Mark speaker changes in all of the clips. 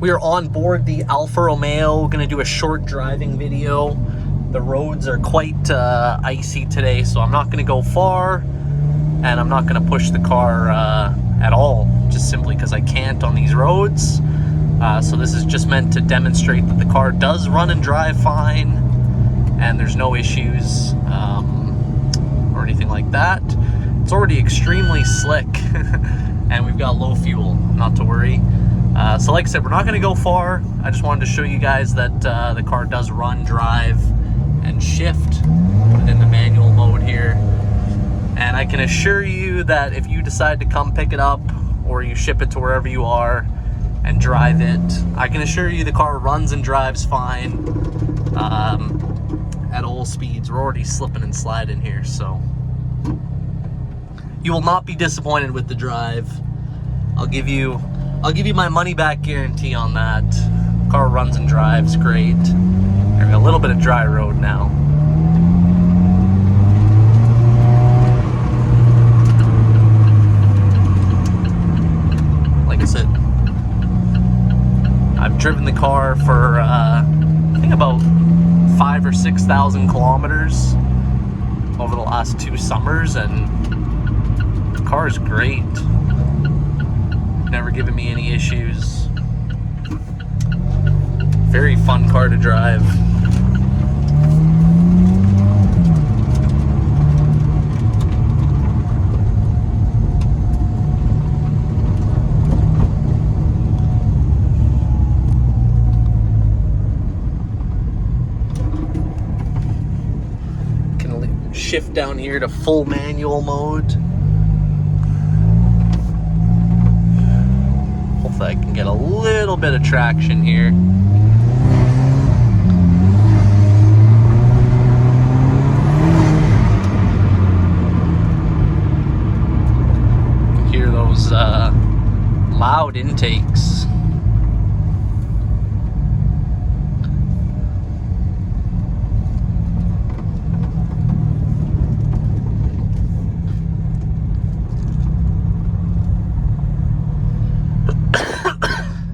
Speaker 1: We are on board the Alfa Romeo. We're gonna do a short driving video. The roads are quite icy today, so I'm not gonna go far, and I'm not gonna push the car at all, just simply because I can't on these roads. So this is just meant to demonstrate that the car does run and drive fine, and there's no issues or anything like that. It's already extremely slick, and we've got low fuel, not to worry. So like I said, we're not going to go far. I just wanted to show you guys that the car does run, drive, and shift. Put it in the manual mode here. And I can assure you that if you decide to come pick it up, or you ship it to wherever you are and drive it, I can assure you the car runs and drives fine at all speeds. We're already slipping and sliding here, so you will not be disappointed with the drive. I'll give you my money back guarantee on that. Car runs and drives great. There's a little bit of dry road now. Like I said, I've driven the car for I think about 5,000 or 6,000 kilometers over the last 2 summers, and the car is great. Never given me any issues. Very fun car to drive. Can shift down here to full manual mode. Hopefully I can get a little bit of traction here. You can hear those loud intakes.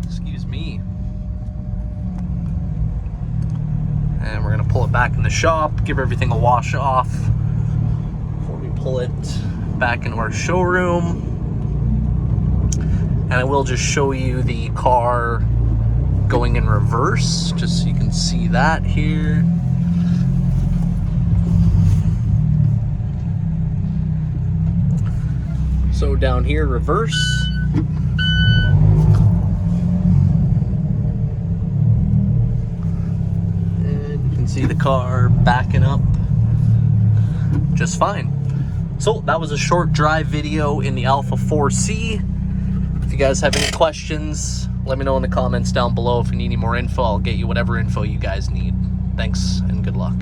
Speaker 1: Excuse me. And we're gonna pull it back in the shop, give everything a wash off before we pull it back into our showroom. And I will just show you the car going in reverse, just so you can see that here. So down here, reverse. See the car backing up just fine. So that was a short drive video in the Alfa 4C. If you guys have any questions, let me know in the comments down below. If you need any more info, I'll get you whatever info you guys need. Thanks and good luck.